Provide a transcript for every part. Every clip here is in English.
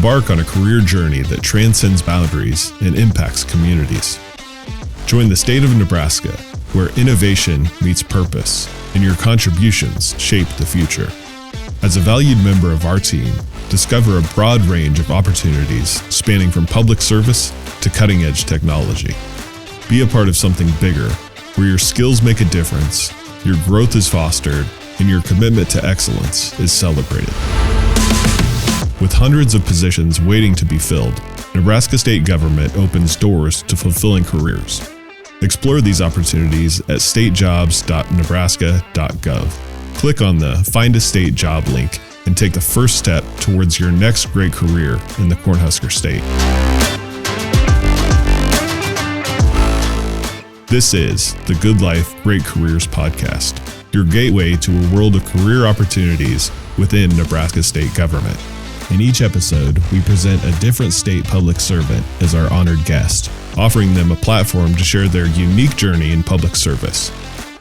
Embark on a career journey that transcends boundaries and impacts communities. Join the state of Nebraska, where innovation meets purpose and your contributions shape the future. As a valued member of our team, discover a broad range of opportunities spanning from public service to cutting-edge technology. Be a part of something bigger, where your skills make a difference, your growth is fostered, and your commitment to excellence is celebrated. With hundreds of positions waiting to be filled, Nebraska state government opens doors to fulfilling careers. Explore these opportunities at statejobs.nebraska.gov. Click on the Find a State Job link and take the first step towards your next great career in the Cornhusker State. This is the Good Life, Great Careers podcast, your gateway to a world of career opportunities within Nebraska state government. In each episode, we present a different state public servant as our honored guest, offering them a platform to share their unique journey in public service.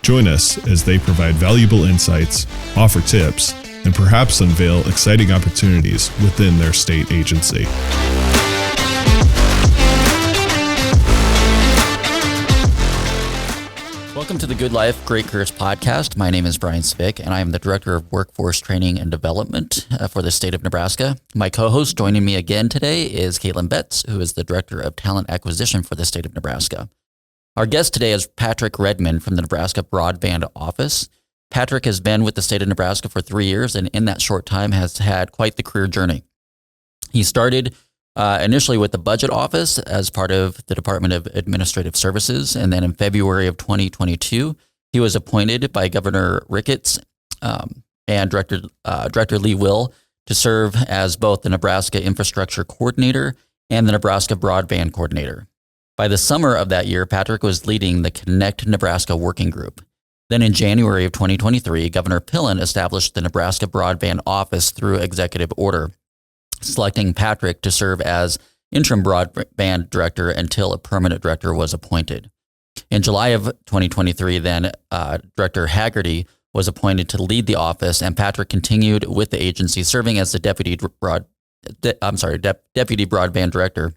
Join us as they provide valuable insights, offer tips, and perhaps unveil exciting opportunities within their state agency. Welcome to the Good Life, Great Careers podcast. My name is Brian Spick, and I am the Director of Workforce Training and Development for the state of Nebraska. My co-host joining me again today is Caitlin Betts, who is the Director of Talent Acquisition for the state of Nebraska. Our guest today is Patrick Redmond from the Nebraska Broadband Office. Patrick has been with the state of Nebraska for 3 years, and in that short time has had quite the career journey. He started initially with the Budget Office as part of the Department of Administrative Services, and then in February of 2022, he was appointed by Governor Ricketts and Director Lee Will to serve as both the Nebraska Infrastructure Coordinator and the Nebraska Broadband Coordinator. By the summer of that year, Patrick was leading the Connect Nebraska Working Group. Then in January of 2023, Governor Pillen established the Nebraska Broadband Office through executive order, selecting Patrick to serve as interim broadband director until a permanent director was appointed. In July of 2023, then Director Haggerty was appointed to lead the office, and Patrick continued with the agency, serving as the deputy broadband director,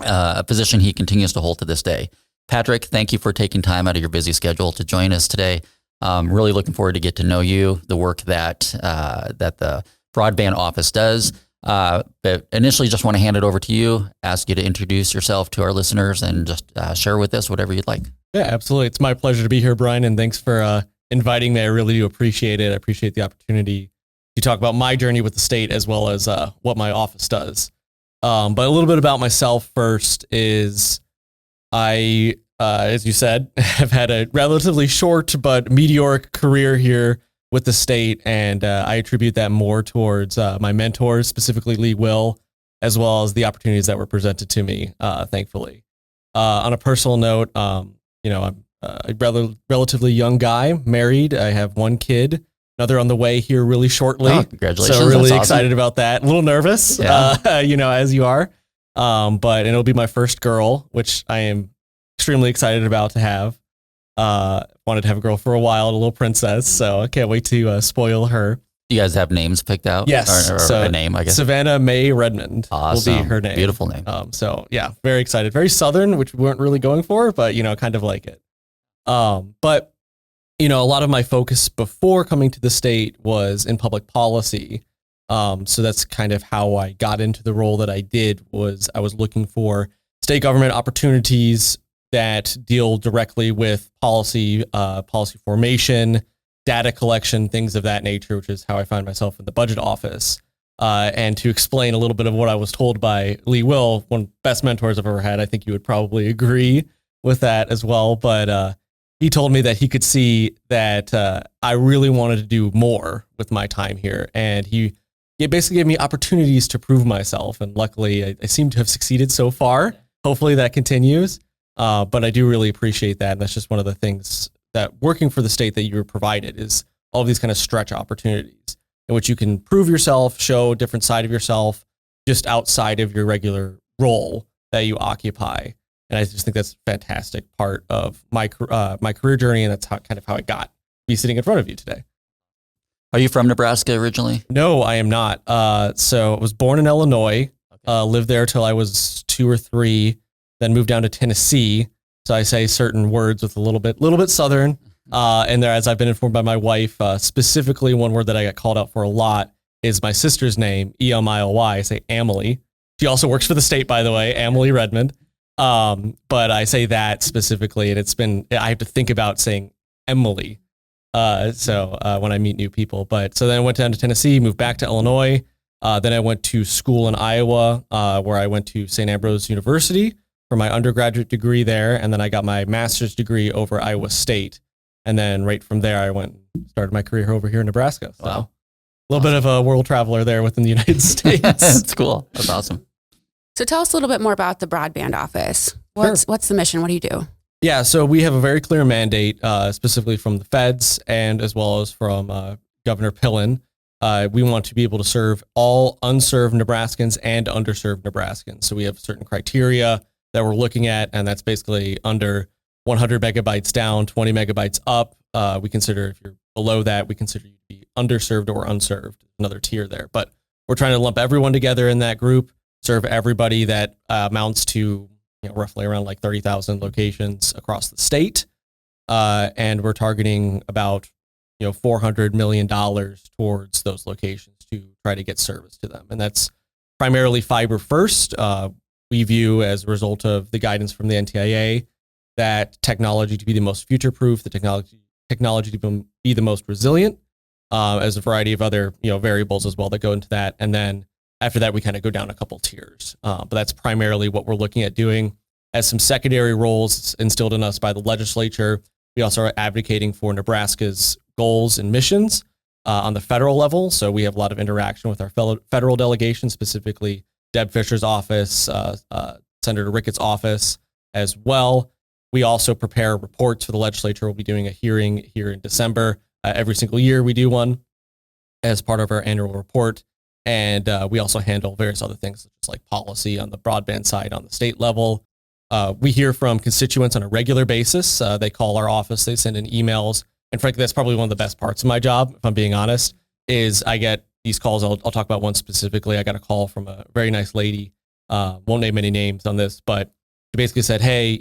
a position he continues to hold to this day. Patrick, thank you for taking time out of your busy schedule to join us today. Really looking forward to get to know you, the work that the Broadband Office does. But initially, just want to hand it over to you, ask you to introduce yourself to our listeners, and just share with us whatever you'd like. Yeah, absolutely. It's my pleasure to be here, Brian, and thanks for inviting me. I really do appreciate it. I appreciate the opportunity to talk about my journey with the state as well as what my office does. But a little bit about myself first is I, as you said, have had a relatively short but meteoric career here with the state, and I attribute that more towards my mentors, specifically Lee Will, as well as the opportunities that were presented to me, thankfully. On a personal note, I'm a relatively young guy, married. I have one kid, another on the way here really shortly. Oh, congratulations. So really That's excited awesome. about that. A little nervous, Yeah. As you are. But it'll be my first girl, which I am extremely excited about to have. Wanted to have a girl for a while, a little princess, so I can't wait to spoil her. You guys have names picked out? Yes. Or So a name, I guess. Savannah May Redmond Awesome. will be her name. Beautiful name. So yeah, very excited. Very Southern, which we weren't really going for, but kind of like it. But a lot of my focus before coming to the state was in public policy. So that's kind of how I got into the role that I did. Was I was looking for state government opportunities that deal directly with policy formation, data collection, things of that nature, which is how I find myself in the Budget Office. And to explain a little bit of what I was told by Lee Will, one of the best mentors I've ever had, I think you would probably agree with that as well. But he told me that he could see that I really wanted to do more with my time here. And he basically gave me opportunities to prove myself. And luckily, I seem to have succeeded so far. Hopefully that continues. But I do really appreciate that. And that's just one of the things that working for the state that you were provided is all of these kind of stretch opportunities in which you can prove yourself, show a different side of yourself, just outside of your regular role that you occupy. And I just think that's a fantastic part of my career journey. And that's kind of how I got to be sitting in front of you today. Are you from Nebraska originally? No, I am not. So I was born in Illinois, lived there till I was 2 or 3, then moved down to Tennessee. So I say certain words with a little bit Southern. And there, as I've been informed by my wife, specifically one word that I got called out for a lot is my sister's name, Emily. I say Emily. She also works for the state, by the way, Patrick Redmond. But I say that specifically, and I have to think about saying Emily. So when I meet new people, so then I went down to Tennessee, moved back to Illinois. Then I went to school in Iowa, where I went to St. Ambrose University for my undergraduate degree there. And then I got my master's degree over Iowa State. And then right from there, I went and started my career over here in Nebraska. So Wow. A little bit of a world traveler there within the United States. That's cool. That's awesome. So tell us a little bit more about the Broadband Office. What's the mission? What do you do? Yeah, so we have a very clear mandate, specifically from the feds and as well as from Governor Pillen. We want to be able to serve all unserved Nebraskans and underserved Nebraskans. So we have certain criteria that we're looking at, and that's basically under 100 megabytes down, 20 megabytes up. We consider if you're below that, we consider you to be underserved or unserved, another tier there. But we're trying to lump everyone together in that group, serve everybody. That amounts to roughly around like 30,000 locations across the state. And we're targeting about $400 million towards those locations to try to get service to them. And that's primarily fiber first. We view as a result of the guidance from the NTIA that technology to be the most future-proof, the technology to be the most resilient, as a variety of other variables as well that go into that. And then after that, we kind of go down a couple tiers. But that's primarily what we're looking at doing. As some secondary roles instilled in us by the legislature, we also are advocating for Nebraska's goals and missions on the federal level. So we have a lot of interaction with our federal delegation, specifically Deb Fisher's office, Senator Ricketts' office as well. We also prepare reports for the legislature. We'll be doing a hearing here in December. Every single year we do one as part of our annual report. And we also handle various other things, such as like policy on the broadband side on the state level. We hear from constituents on a regular basis. They call our office, they send in emails. And frankly, that's probably one of the best parts of my job, if I'm being honest, is I get these calls. I'll talk about one specifically. I got a call from a very nice lady. Won't name any names on this, but she basically said, hey,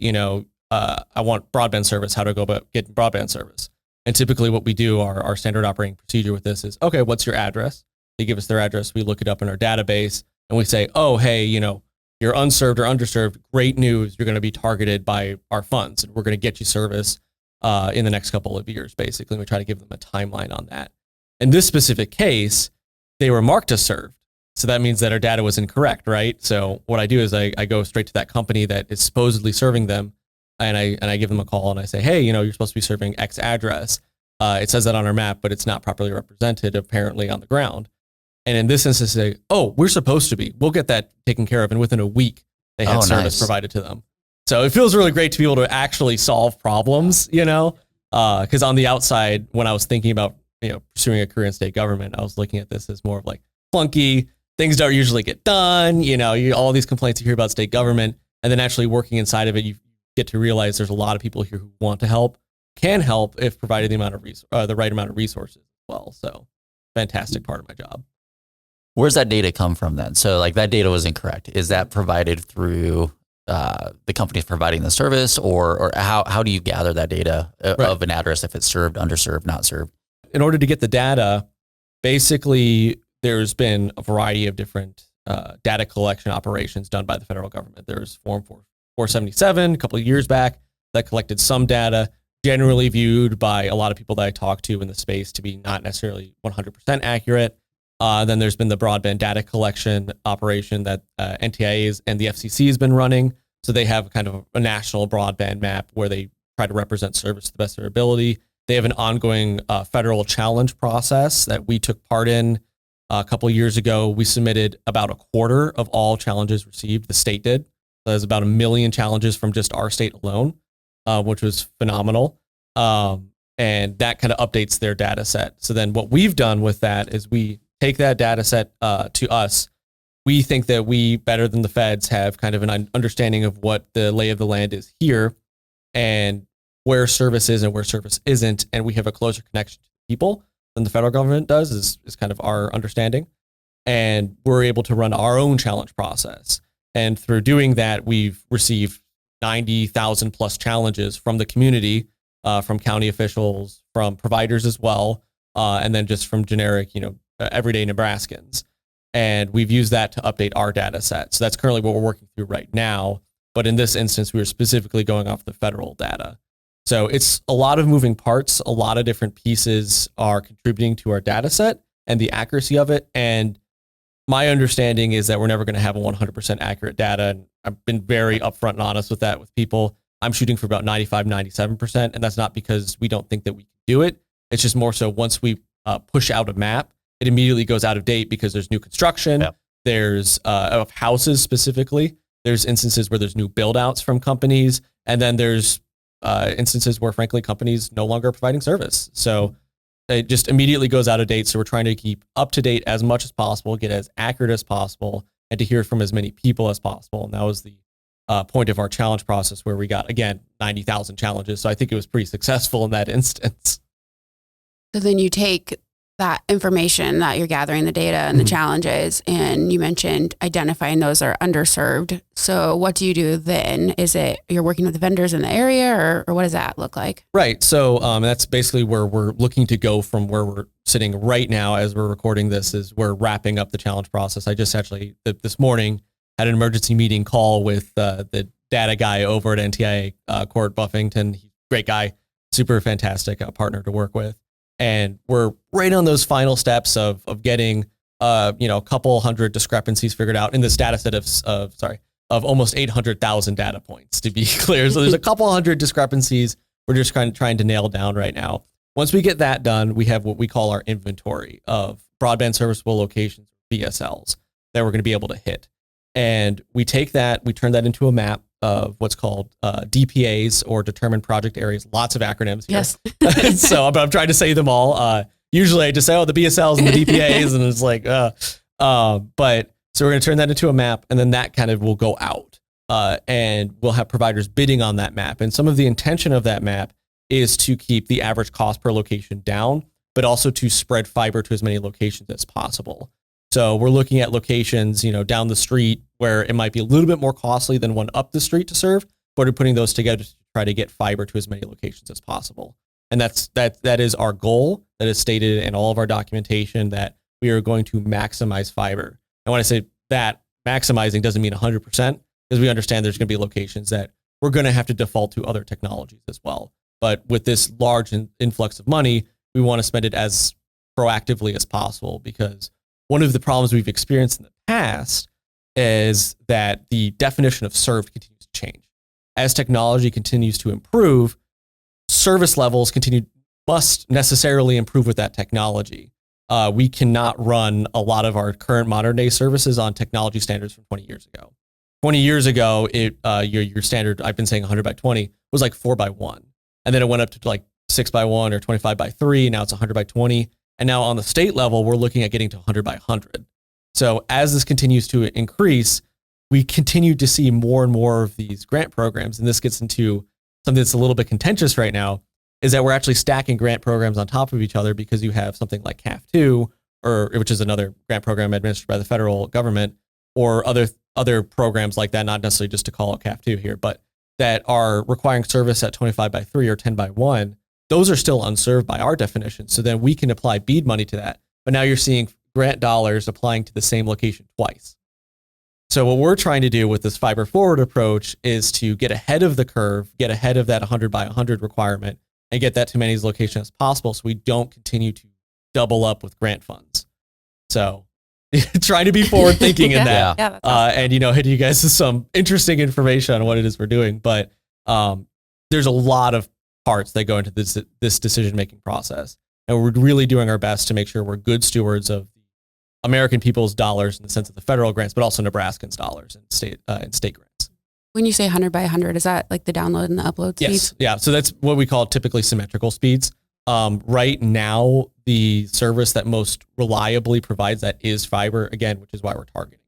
I want broadband service. How do I go about getting broadband service? And typically what we do, our standard operating procedure with this is, okay, what's your address? They give us their address. We look it up in our database and we say, oh, hey, you're unserved or underserved. Great news. You're going to be targeted by our funds and we're going to get you service in the next couple of years, basically. And we try to give them a timeline on that. In this specific case, they were marked as served. So that means that our data was incorrect, right? So what I do is I go straight to that company that is supposedly serving them and I give them a call and I say, hey, you're supposed to be serving X address. It says that on our map, but it's not properly represented apparently on the ground. And in this instance, they say, oh, we're supposed to be. We'll get that taken care of. And within a week, they had service provided to them. So it feels really great to be able to actually solve problems, because on the outside, when I was thinking about pursuing a career in state government, I was looking at this as more of like clunky. Things don't usually get done. All these complaints you hear about state government, and then actually working inside of it, you get to realize there's a lot of people here who want to help, can help if provided the right amount of resources as well. So fantastic part of my job. Where's that data come from then? So like that data was incorrect. Is that provided through the companies providing the service, or how do you gather that data of an address if it's served, underserved, not served? In order to get the data, basically there's been a variety of different data collection operations done by the federal government. There's Form 477 a couple of years back that collected some data, generally viewed by a lot of people that I talk to in the space to be not necessarily 100% accurate. Then there's been the broadband data collection operation that NTIA and the FCC has been running. So they have kind of a national broadband map where they try to represent service to the best of their ability. They have an ongoing federal challenge process that we took part in a couple of years ago. We submitted about a quarter of all challenges received. The state did. So there's about 1 million challenges from just our state alone, which was phenomenal. And that kind of updates their data set. So then what we've done with that is we take that data set to us. We think that we, better than the feds, have kind of an understanding of what the lay of the land is here and where service is and where service isn't. And we have a closer connection to people. than the federal government does is kind of our understanding. And we're able to run our own challenge process. And through doing that, we've received 90,000 plus challenges from the community, from county officials, from providers as well, and then just from generic, everyday Nebraskans. And we've used that to update our data set. So that's currently what we're working through right now. But in this instance, we were specifically going off the federal data. So it's a lot of moving parts. A lot of different pieces are contributing to our data set and the accuracy of it. And my understanding is that we're never going to have a 100% accurate data. And I've been very upfront and honest with that with people. I'm shooting for about 95, 97%. And that's not because we don't think that we can do it. It's just more so once we push out a map, it immediately goes out of date because there's new construction. Yep. There's of houses specifically. There's instances where there's new build outs from companies. And then there's instances where, frankly, companies no longer are providing service. So it just immediately goes out of date. So we're trying to keep up to date as much as possible, get as accurate as possible, and to hear from as many people as possible. And that was the point of our challenge process, where we got, again, 90,000 challenges. So I think it was pretty successful in that instance. So then you take that information that you're gathering, the data and the challenges, and you mentioned identifying those are underserved. So what do you do then? Is it you're working with the vendors in the area, or what does that look like? Right. So that's basically where we're looking to go from where we're sitting right now as we're recording this. Is we're wrapping up the challenge process. I just actually this morning had an emergency meeting call with the data guy over at NTIA, Court Buffington. He's a great guy, super fantastic partner to work with. And we're right on those final steps of getting, a couple hundred discrepancies figured out in this data set of almost 800,000 data points, to be clear. So there's a couple hundred discrepancies we're just trying to nail down right now. Once we get that done, we have what we call our inventory of broadband serviceable locations, BSLs, that we're going to be able to hit. And we take that, we turn that into a map of what's called DPAs, or determined project areas. Lots of acronyms here. Yes. So I'm trying to say them all. Usually I just say, the BSLs and the DPAs, and it's like, but so we're going to turn that into a map, and then that kind of will go out, and we'll have providers bidding on that map. And some of the intention of that map is to keep the average cost per location down, but also to spread fiber to as many locations as possible. So we're looking at locations, down the street where it might be a little bit more costly than one up the street to serve, but we're putting those together to try to get fiber to as many locations as possible. And that is our goal. That is stated in all of our documentation, that we are going to maximize fiber. And when I say that, maximizing doesn't mean 100%, because we understand there's going to be locations that we're going to have to default to other technologies as well. But with this large influx of money, we want to spend it as proactively as possible, because one of the problems we've experienced in the past is that the definition of served continues to change. As technology continues to improve, service levels must necessarily improve with that technology. We cannot run a lot of our current modern day services on technology standards from 20 years ago. 20 years ago, your standard, I've been saying 100 by 20, was like 4 by 1. And then it went up to like 6 by 1 or 25 by 3. Now it's 100 by 20. And now on the state level, we're looking at getting to 100 by 100. So as this continues to increase, we continue to see more and more of these grant programs. And this gets into something that's a little bit contentious right now, is that we're actually stacking grant programs on top of each other, because you have something like CAF2, which is another grant program administered by the federal government, or other programs like that, not necessarily just to call out CAF2 here, but that are requiring service at 25 by 3 or 10 by 1. Those are still unserved by our definition. So then we can apply BEAD money to that. But now you're seeing grant dollars applying to the same location twice. So what we're trying to do with this fiber forward approach is to get ahead of the curve, get ahead of that 100 by 100 requirement, and get that to many locations as possible, so we don't continue to double up with grant funds. So trying to be forward thinking in that. Yeah, that's awesome. And, hit you guys with some interesting information on what it is we're doing. But there's a lot of parts that go into this decision-making process. And we're really doing our best to make sure we're good stewards of the American people's dollars in the sense of the federal grants, but also Nebraskans' dollars and state grants. When you say 100 by 100, is that like the download and the upload speeds? Yes. Yeah. So that's what we call typically symmetrical speeds. Right now, the service that most reliably provides that is fiber, again, which is why we're targeting.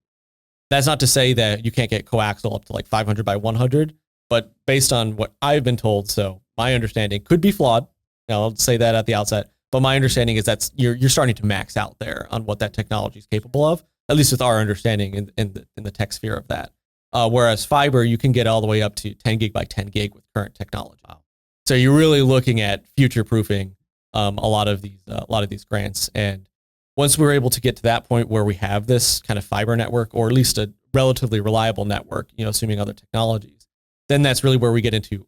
That's not to say that you can't get coaxial up to like 500 by 100, but based on what I've been told, so my understanding could be flawed. I'll say that at the outset, But my understanding is you're starting to max out there on what that technology is capable of, at least with our understanding in the tech sphere of that. Whereas fiber, you can get all the way up to 10 gig by 10 gig with current technology. Wow. So you're really looking at future proofing a lot of these grants. And once we're able to get to that point where we have this kind of fiber network, or at least a relatively reliable network, assuming other technologies, then that's really where we get into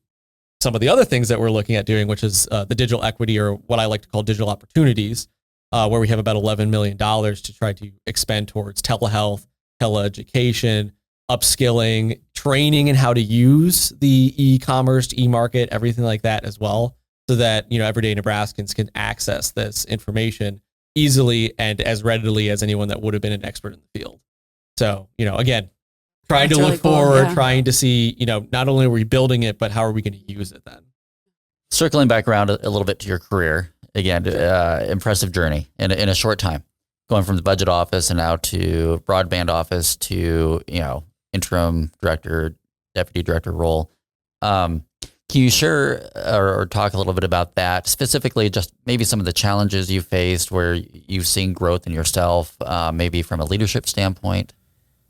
some of the other things that we're looking at doing, which is the digital equity, or what I like to call digital opportunities, where we have about $11 million to try to expend towards telehealth, teleeducation, upskilling, training in how to use the e-commerce, e-market, everything like that as well, so that, everyday Nebraskans can access this information easily and as readily as anyone that would have been an expert in the field. So, again, trying to look forward, trying to see, not only are we building it, but how are we going to use it then? Circling back around a little bit to your career, again, impressive journey in a short time, going from the budget office and now to broadband office to, interim director, deputy director role. Can you share or talk a little bit about that, specifically just maybe some of the challenges you faced where you've seen growth in yourself, maybe from a leadership standpoint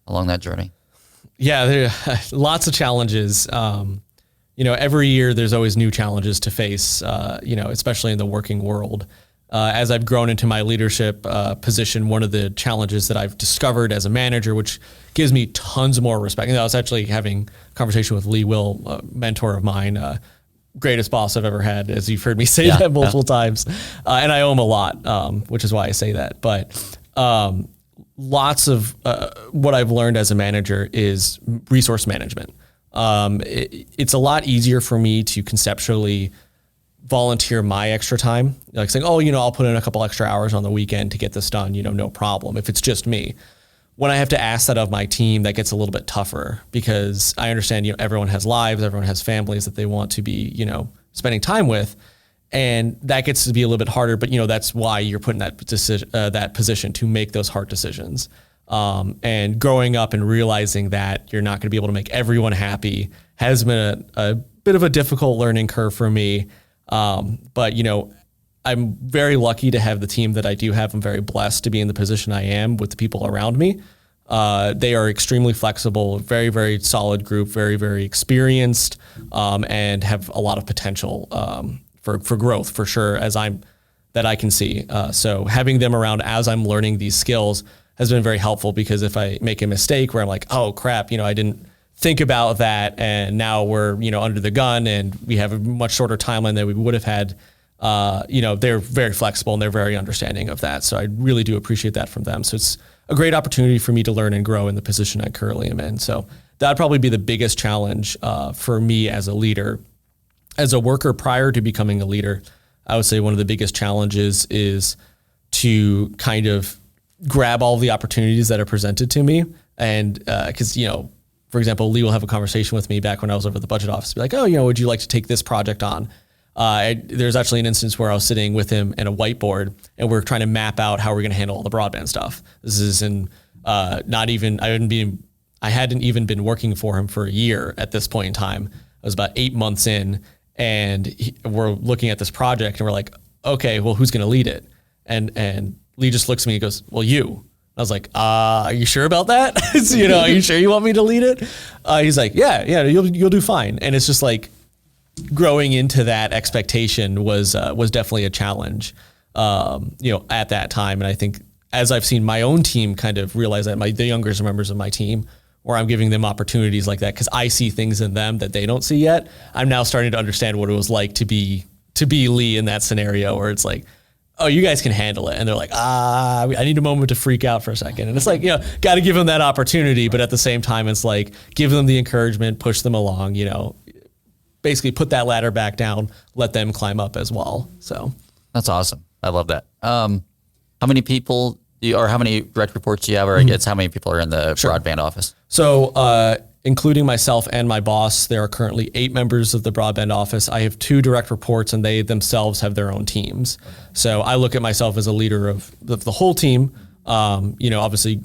along that journey? Yeah, there are lots of challenges. Every year there's always new challenges to face, especially in the working world. As I've grown into my leadership position, one of the challenges that I've discovered as a manager, which gives me tons more respect. And I was actually having a conversation with Lee Will, a mentor of mine, greatest boss I've ever had, as you've heard me say that multiple times. And I owe him a lot, which is why I say that. But lots of what I've learned as a manager is resource management. It's a lot easier for me to conceptually volunteer my extra time, like saying, I'll put in a couple extra hours on the weekend to get this done, no problem, if it's just me. When I have to ask that of my team, that gets a little bit tougher, because I understand, everyone has lives, everyone has families that they want to be, spending time with. And that gets to be a little bit harder, but that's why you're put in that position to make those hard decisions. And growing up and realizing that you're not going to be able to make everyone happy has been a bit of a difficult learning curve for me. But I'm very lucky to have the team that I do have. I'm very blessed to be in the position I am with the people around me. They are extremely flexible, very, very solid group, very, very experienced, and have a lot of potential for growth, for sure, that I can see. So having them around as I'm learning these skills has been very helpful, because if I make a mistake where I'm like, oh crap, I didn't think about that, and now we're, under the gun and we have a much shorter timeline than we would have had, they're very flexible and they're very understanding of that. So I really do appreciate that from them. So it's a great opportunity for me to learn and grow in the position I currently am in. So that'd probably be the biggest challenge for me as a leader. As a worker prior to becoming a leader, I would say one of the biggest challenges is to kind of grab all the opportunities that are presented to me. And because, for example, Lee will have a conversation with me back when I was over at the budget office, be like, would you like to take this project on? There's actually an instance where I was sitting with him in a whiteboard and we're trying to map out how we're going to handle all the broadband stuff. This is I hadn't even been working for him for a year at this point in time. I was about 8 months in, and we're looking at this project and we're like, okay, well, who's going to lead it? And Lee just looks at me and goes, well, you. I was like, are you sure about that? Are you sure you want me to lead it? He's like, yeah, you'll do fine. And it's just like growing into that expectation was definitely a challenge, at that time. And I think as I've seen my own team kind of realize that, the younger members of my team, where I'm giving them opportunities like that, because I see things in them that they don't see yet, I'm now starting to understand what it was like to be Lee in that scenario, where it's like, oh, you guys can handle it. And they're like, I need a moment to freak out for a second. And it's like, got to give them that opportunity. But at the same time, it's like, give them the encouragement, push them along, basically put that ladder back down, let them climb up as well. So that's awesome. I love that. How many people how many direct reports do you have, or I guess how many people are in the broadband office? So, including myself and my boss, there are currently 8 members of the broadband office. I have 2 direct reports, and they themselves have their own teams. Okay. So I look at myself as a leader of the whole team. Obviously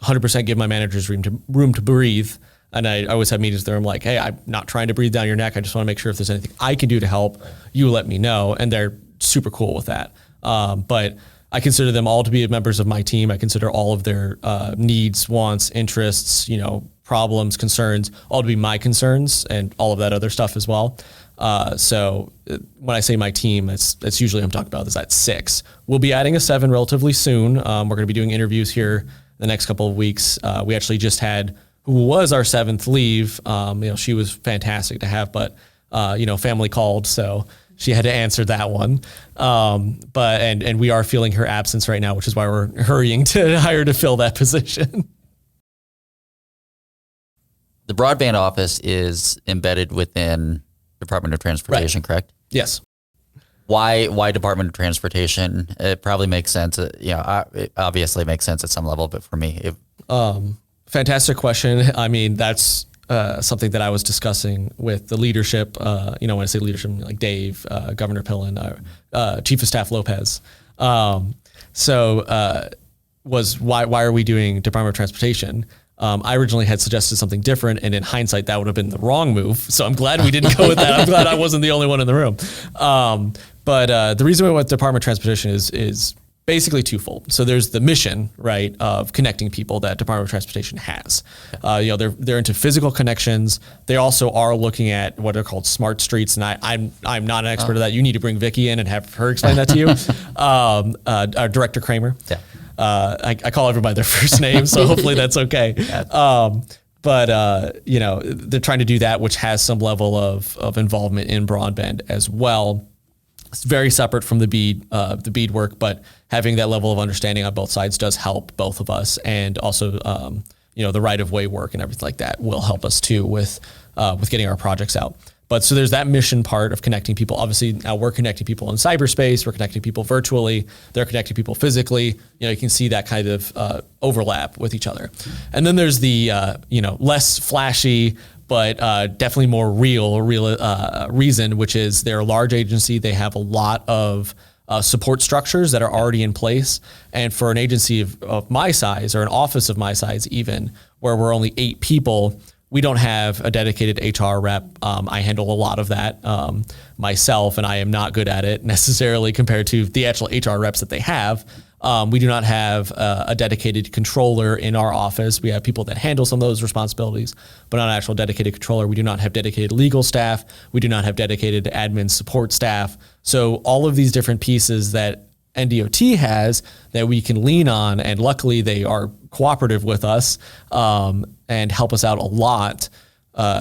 100% give my managers room to breathe. And I always have meetings there. I'm like, hey, I'm not trying to breathe down your neck. I just want to make sure if there's anything I can do to help, you let me know. And they're super cool with that. But I consider them all to be members of my team. I consider all of their needs, wants, interests, problems, concerns, all to be my concerns, and all of that other stuff as well. So when I say my team, that's usually I'm talking about is that 6. We'll be adding a 7 relatively soon. We're going to be doing interviews here the next couple of weeks. We actually just had who was our 7th leave. She was fantastic to have, but family called, so she had to answer that one. But we are feeling her absence right now, which is why we're hurrying to hire to fill that position. The broadband office is embedded within Department of Transportation, correct? Yes. Why Department of Transportation? It probably makes sense. It obviously makes sense at some level, but for me, fantastic question. I mean, that's something that I was discussing with the leadership. When I say leadership, like Dave, Governor Pillen, Chief of Staff Lopez. Was why are we doing Department of Transportation? I originally had suggested something different, and in hindsight, that would have been the wrong move. So I'm glad we didn't go with that. I'm glad I wasn't the only one in the room. But the reason we went with Department of Transportation is basically twofold. So there's the mission, right, of connecting people that Department of Transportation has. They're into physical connections. They also are looking at what are called smart streets, and I'm not an expert of that. You need to bring Vicky in and have her explain that to you. Our Director Kramer. Yeah. I call everybody their first name, so hopefully that's okay. They're trying to do that, which has some level of involvement in broadband as well. It's very separate from the bead work, but having that level of understanding on both sides does help both of us, and also the right of way work and everything like that will help us too with getting our projects out. But so there's that mission part of connecting people. Obviously, now we're connecting people in cyberspace. We're connecting people virtually. They're connecting people physically. You can see that kind of overlap with each other. And then there's the less flashy, but definitely more real reason, which is they're a large agency. They have a lot of support structures that are already in place. And for an agency of my size, or an office of my size even, where we're only 8 people, we don't have a dedicated HR rep. I handle a lot of that myself, and I am not good at it necessarily compared to the actual HR reps that they have. We do not have a dedicated controller in our office. We have people that handle some of those responsibilities, but not an actual dedicated controller. We do not have dedicated legal staff. We do not have dedicated admin support staff. So all of these different pieces that NDOT has that we can lean on, and luckily they are cooperative with us and help us out a lot.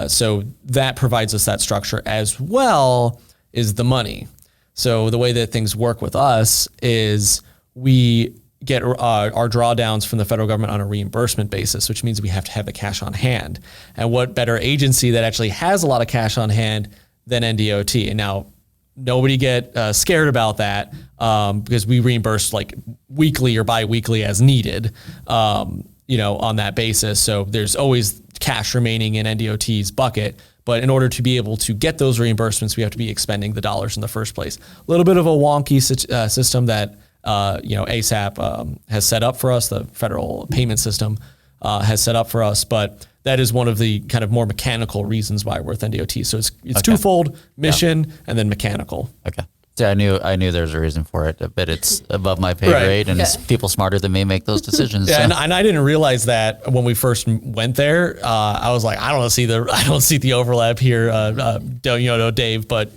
So that provides us that structure, as well is the money. So the way that things work with us is we get our drawdowns from the federal government on a reimbursement basis, which means we have to have the cash on hand. And what better agency that actually has a lot of cash on hand than NDOT? And now, nobody get scared about that because we reimburse like weekly or bi-weekly as needed, on that basis. So there's always cash remaining in NDOT's bucket. But in order to be able to get those reimbursements, we have to be expending the dollars in the first place. A little bit of a wonky system that ASAP has set up for us, the federal payment system has set up for us, but that is one of the kind of more mechanical reasons why we're with NDOT. So it's okay. Twofold: mission and then mechanical. Okay. Yeah, I knew there's a reason for it, but it's above my pay grade, and it's people smarter than me make those decisions. Yeah, so. and I didn't realize that when we first went there. I was like, I don't see the overlap here. Dave, but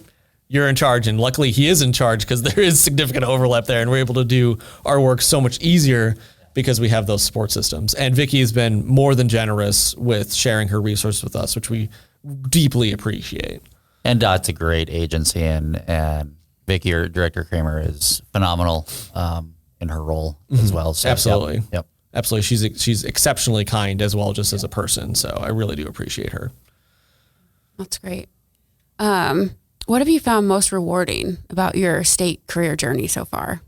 you're in charge, and luckily he is in charge because there is significant overlap there, and we're able to do our work so much easier because we have those support systems. And Vicky has been more than generous with sharing her resources with us, which we deeply appreciate. And DOT's a great agency, and Vicky, or Director Kramer, is phenomenal in her role as well. So, absolutely. Yep. Absolutely. She's exceptionally kind as well, just as a person. So I really do appreciate her. That's great. What have you found most rewarding about your state career journey so far?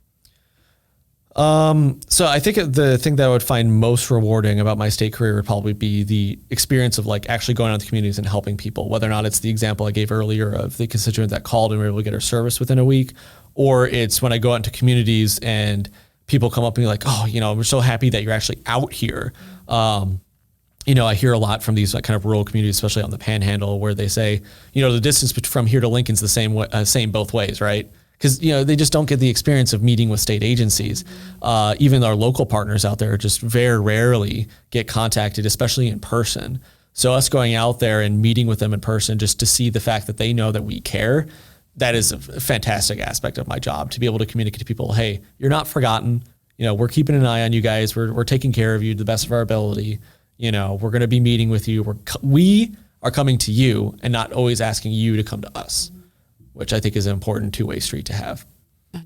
So I think the thing that I would find most rewarding about my state career would probably be the experience of like actually going out to communities and helping people, whether or not it's the example I gave earlier of the constituent that called and we were able to get her service within a week, or it's when I go out into communities and people come up and be like, oh, we're so happy that you're actually out here. I hear a lot from these kind of rural communities, especially on the Panhandle, where they say, the distance from here to Lincoln's the same both ways, right? because they just don't get the experience of meeting with state agencies. Even our local partners out there just very rarely get contacted, especially in person. So us going out there and meeting with them in person just to see the fact that they know that we care, that is a fantastic aspect of my job, to be able to communicate to people, hey, you're not forgotten. We're keeping an eye on you guys. We're taking care of you to the best of our ability. We're going to be meeting with you. We are coming to you and not always asking you to come to us, which I think is an important two-way street to have.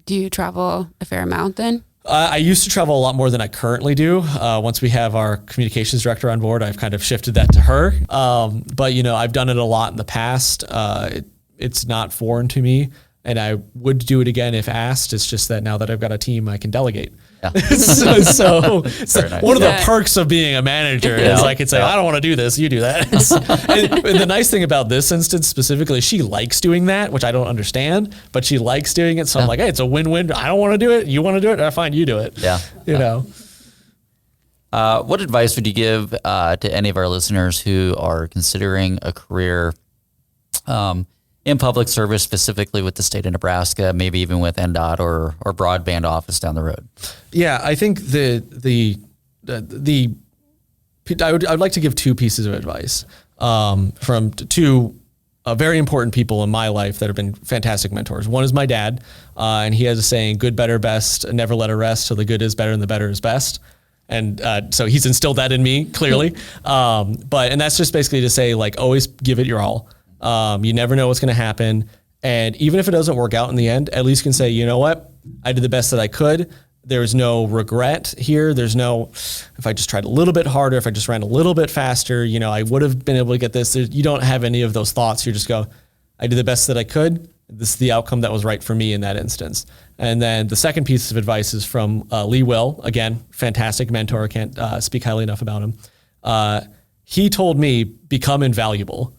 Do you travel a fair amount then? I used to travel a lot more than I currently do. Once we have our communications director on board, I've kind of shifted that to her. But I've done it a lot in the past. It's not foreign to me, and I would do it again if asked. It's just that now that I've got a team, I can delegate. Yeah. so nice. One of the perks of being a manager is I can say, I don't want to do this, you do that. and the nice thing about this instance specifically, she likes doing that, which I don't understand, but she likes doing it. So I'm like, hey, it's a win-win. I don't want to do it. You want to do it? Fine, you do it. Yeah. What advice would you give to any of our listeners who are considering a career in public service, specifically with the state of Nebraska, maybe even with NDOT or Broadband Office down the road? Yeah, I think I would like to give two pieces of advice from two very important people in my life that have been fantastic mentors. One is my dad, and he has a saying, good, better, best, never let it rest till the good is better and the better is best. And so he's instilled that in me, clearly. And that's just basically to say, always give it your all. You never know what's going to happen. And even if it doesn't work out in the end, at least you can say, you know what? I did the best that I could. There's no regret here. There's no, if I just tried a little bit harder, if I just ran a little bit faster, I would have been able to get this. You don't have any of those thoughts. You just go, I did the best that I could. This is the outcome that was right for me in that instance. And then the second piece of advice is from Lee Will. Again, fantastic mentor. Can't speak highly enough about him. He told me, become invaluable.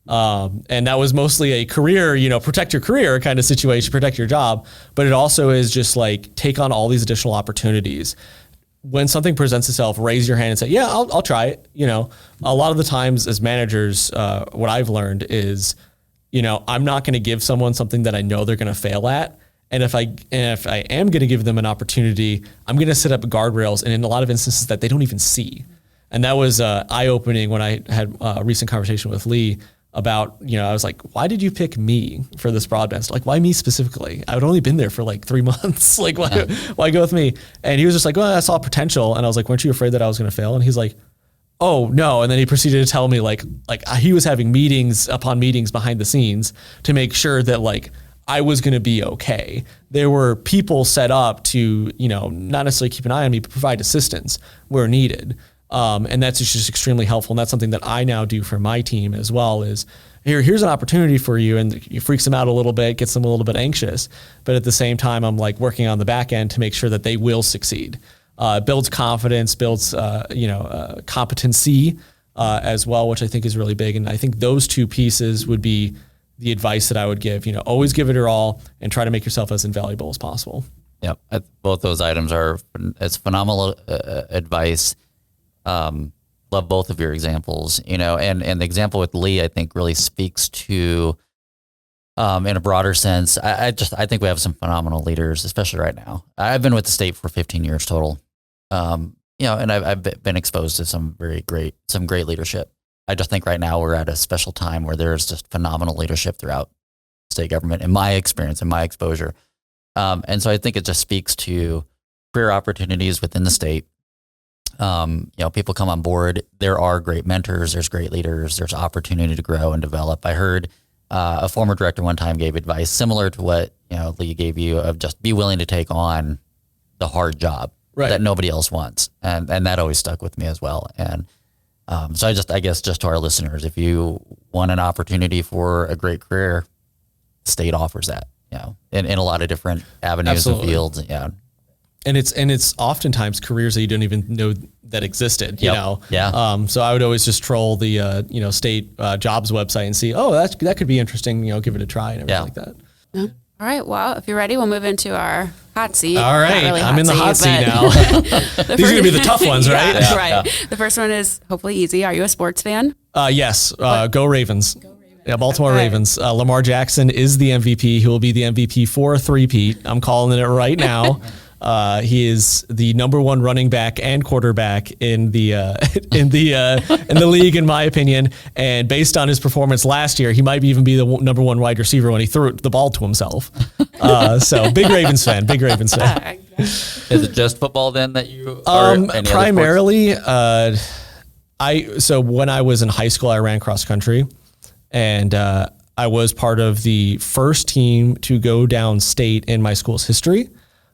And that was mostly a career, protect your career kind of situation, protect your job. But it also is just take on all these additional opportunities. When something presents itself, raise your hand and say, yeah, I'll try it. A lot of the times as managers, what I've learned is, I'm not going to give someone something that I know they're going to fail at. And if I am going to give them an opportunity, I'm going to set up guardrails, and in a lot of instances that they don't even see. And that was eye-opening when I had a recent conversation with Lee about, I was like, why did you pick me for this broadband? Why me specifically? I had only been there for 3 months. Why go with me? And he was just like, well, I saw potential. And I was like, weren't you afraid that I was going to fail? And he's like, oh no. And then he proceeded to tell me he was having meetings upon meetings behind the scenes to make sure that I was going to be okay. There were people set up to, not necessarily keep an eye on me, but provide assistance where needed. And that's just extremely helpful. And that's something that I now do for my team as well is here's an opportunity for you. And it freaks them out a little bit, gets them a little bit anxious. But at the same time, I'm working on the back end to make sure that they will succeed. Builds confidence, builds, competency as well, which I think is really big. And I think those two pieces would be the advice that I would give. Always give it your all and try to make yourself as invaluable as possible. Yep. Both those items are phenomenal advice. Love both of your examples, and the example with Lee, I think really speaks to, in a broader sense, I think we have some phenomenal leaders, especially right now. I've been with the state for 15 years total, and I've been exposed to some great leadership. I just think right now we're at a special time where there's just phenomenal leadership throughout state government, in my experience, in my exposure. And so I think it just speaks to career opportunities within the state. People come on board. There are great mentors. There's great leaders. There's opportunity to grow and develop. I heard a former director one time gave advice similar to what Lee gave you, of just be willing to take on the hard job that nobody else wants, and that always stuck with me as well. And so I guess just to our listeners, if you want an opportunity for a great career, the state offers that. In a lot of different avenues and fields. Yeah. And it's oftentimes careers that you don't even know that existed, Yeah. So I would always just troll the, state jobs website and see, that could be interesting, give it a try and everything like that. Yeah. All right. Well, if you're ready, we'll move into our hot seat. All right. Really I'm in the hot seat now. These are going to be the tough ones, right? Yeah, right. Yeah. The first one is hopefully easy. Are you a sports fan? Yes. Go Ravens. Yeah, Baltimore Ravens. Lamar Jackson is the MVP. He will be the MVP for a three-peat. I'm calling it right now. He is the number one running back and quarterback in the in the league, in my opinion. And based on his performance last year, he might even be the number one wide receiver when he threw the ball to himself. So big Ravens fan. Big Ravens fan. Is it just football then that you are? Primarily, so when I was in high school, I ran cross country, and I was part of the first team to go down state in my school's history.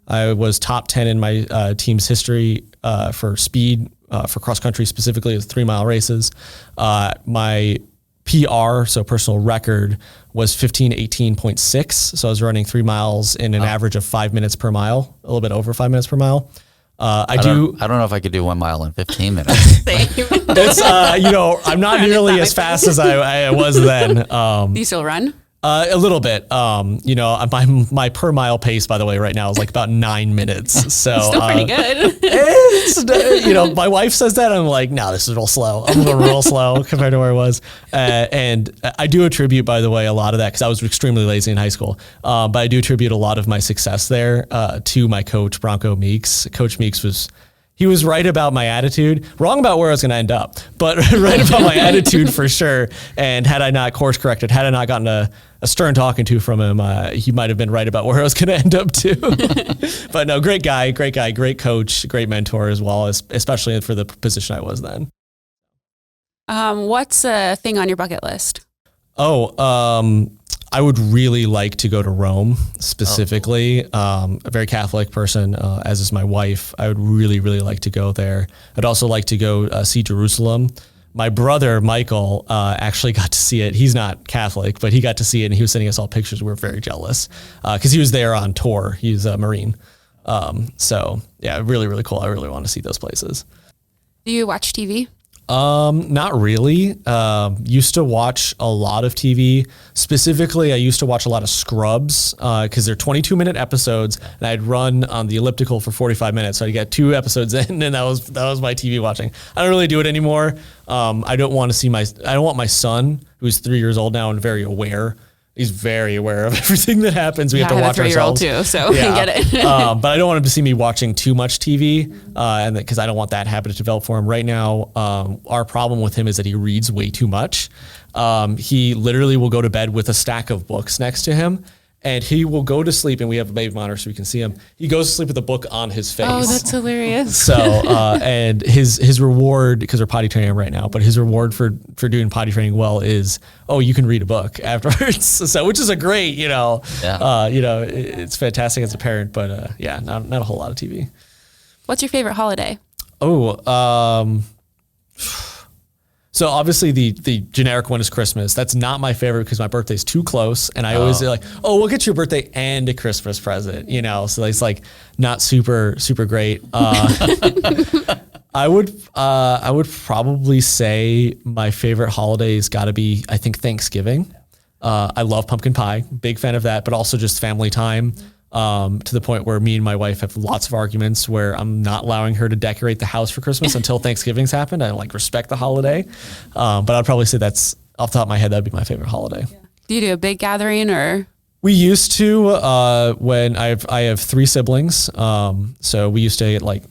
I was top 10 in my team's history for speed, for cross country specifically, as 3-mile races. My PR, so personal record, was 15:18.6. So I was running 3 miles in an average of 5 minutes per mile, a little bit over 5 minutes per mile. I don't know if I could do 1 mile in 15 minutes. It's, I'm not nearly as fast as I was then. Do you still run? A little bit. My per mile pace, by the way, right now is like about 9 minutes. So still pretty good. It's, my wife says that. I'm like, no, this is real slow. I'm real slow compared to where I was. And I do attribute, by the way, a lot of that, because I was extremely lazy in high school. But I do attribute a lot of my success there to my coach, Bronco Meeks. Coach Meeks he was right about my attitude, wrong about where I was going to end up, but right about my attitude for sure. And had I not course corrected, had I not gotten a stern talking to from him, he might have been right about where I was going to end up too. But no, great guy, great coach, great mentor as well, especially for the position I was then. What's a thing on your bucket list? I would really like to go to Rome specifically. A very Catholic person, as is my wife. I would really, really like to go there. I'd also like to go see Jerusalem. My brother, Michael, actually got to see it. He's not Catholic, but he got to see it, and he was sending us all pictures. We were very jealous because he was there on tour. He's a Marine. So, yeah, really, really cool. I really want to see those places. Do you watch TV? Not really. Used to watch a lot of TV. Specifically, I used to watch a lot of Scrubs, cause they're 22-minute episodes, and I'd run on the elliptical for 45 minutes. So I'd get 2 episodes in, and that was my TV watching. I don't really do it anymore. I don't want my son, who's 3 years old now and very aware. He's very aware of everything that happens. We have to watch ourselves. I have a 3-year-old too, so I get it. But I don't want him to see me watching too much TV, and because I don't want that habit to develop for him. Right now, our problem with him is that he reads way too much. He literally will go to bed with a stack of books next to him, and he will go to sleep, and we have a baby monitor so we can see him. He goes to sleep with a book on his face. Oh, that's hilarious. So, and his reward, because we're potty training him right now, but his reward for doing potty training well is, you can read a book afterwards. So, which is a great, it's fantastic as a parent, but not a whole lot of TV. What's your favorite holiday? So obviously the generic one is Christmas. That's not my favorite because my birthday's too close, and I always say like, we'll get you a birthday and a Christmas present, so it's like not super great. I would probably say my favorite holiday's got to be, I think, Thanksgiving. I love pumpkin pie, big fan of that, but also just family time. To the point where me and my wife have lots of arguments where I'm not allowing her to decorate the house for Christmas until Thanksgiving's happened. I respect the holiday. But I'd probably say that's off the top of my head, that'd be my favorite holiday. Yeah. Do you do a big gathering or? We used to, when I have 3 siblings. So we used to get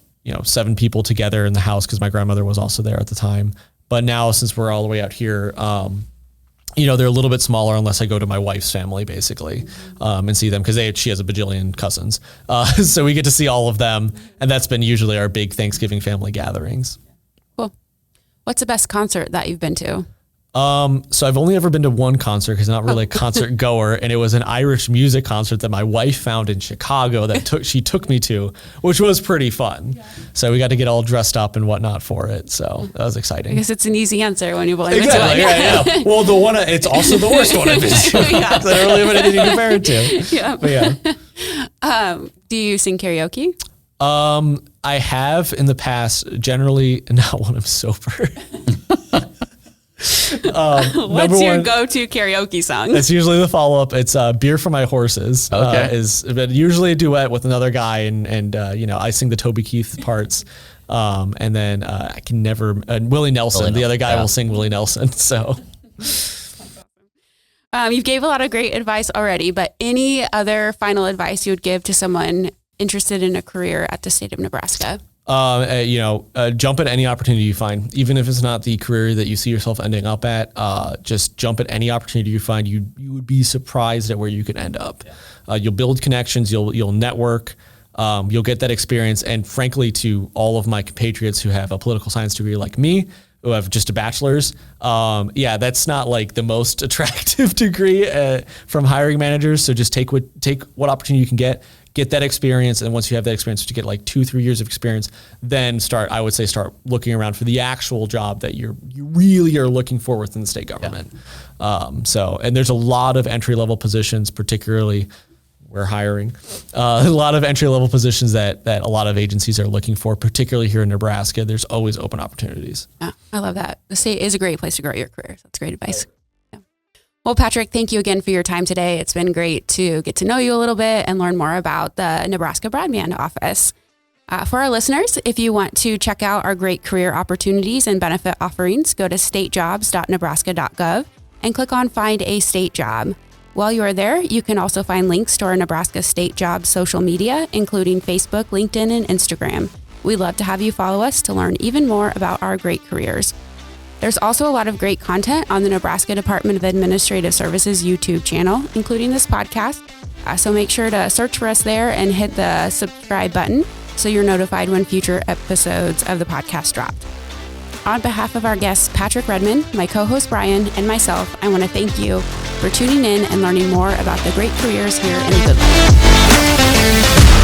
7 people together in the house because my grandmother was also there at the time. But now since we're all the way out here, they're a little bit smaller unless I go to my wife's family, basically, and see them because she has a bajillion cousins. So we get to see all of them. And that's been usually our big Thanksgiving family gatherings. Cool. What's the best concert that you've been to? So I've only ever been to one concert because I'm not really a concert goer, and it was an Irish music concert that my wife found in Chicago that she took me to, which was pretty fun. Yeah. So we got to get all dressed up and whatnot for it. So that was exciting. I guess it's an easy answer when you believe exactly, it. Yeah. Well, it's also the worst one I've been to. Yeah. I don't really have anything to compare it to. Yeah. But yeah. Do you sing karaoke? I have in the past, generally not when I'm sober. What's your go-to karaoke song? It's usually the follow-up. It's Beer for My Horses. Okay. But usually a duet with another guy, and I sing the Toby Keith parts. And then I can never Willie Nelson. The other guy will sing Willie Nelson. So You gave a lot of great advice already, but any other final advice you would give to someone interested in a career at the state of Nebraska? Jump at any opportunity you find, even if it's not the career that you see yourself ending up at. Just jump at any opportunity you find. You would be surprised at where you could end up. You'll build connections. You'll network. You'll get that experience. And frankly, to all of my compatriots who have a political science degree like me, who have just a bachelor's, that's not like the most attractive degree from hiring managers. So just take what opportunity you can get that experience. And once you have that experience, you get like 2-3 years of experience, then start looking around for the actual job that you really are looking for within the state government. Yeah. And there's a lot of entry-level positions, particularly we're hiring a lot of entry-level positions that a lot of agencies are looking for, particularly here in Nebraska. There's always open opportunities. Yeah, I love that. The state is a great place to grow your career. That's great advice. Yeah. Well, Patrick, thank you again for your time today. It's been great to get to know you a little bit and learn more about the Nebraska Broadband Office. For our listeners, if you want to check out our great career opportunities and benefit offerings, go to statejobs.nebraska.gov and click on Find a State Job. While you are there, you can also find links to our Nebraska State Jobs social media, including Facebook, LinkedIn, and Instagram. We'd love to have you follow us to learn even more about our great careers. There's also a lot of great content on the Nebraska Department of Administrative Services YouTube channel, including this podcast. So make sure to search for us there and hit the subscribe button so you're notified when future episodes of the podcast drop. On behalf of our guests, Patrick Redmond, my co-host Brian, and myself, I want to thank you for tuning in and learning more about the great careers here in the Good Life.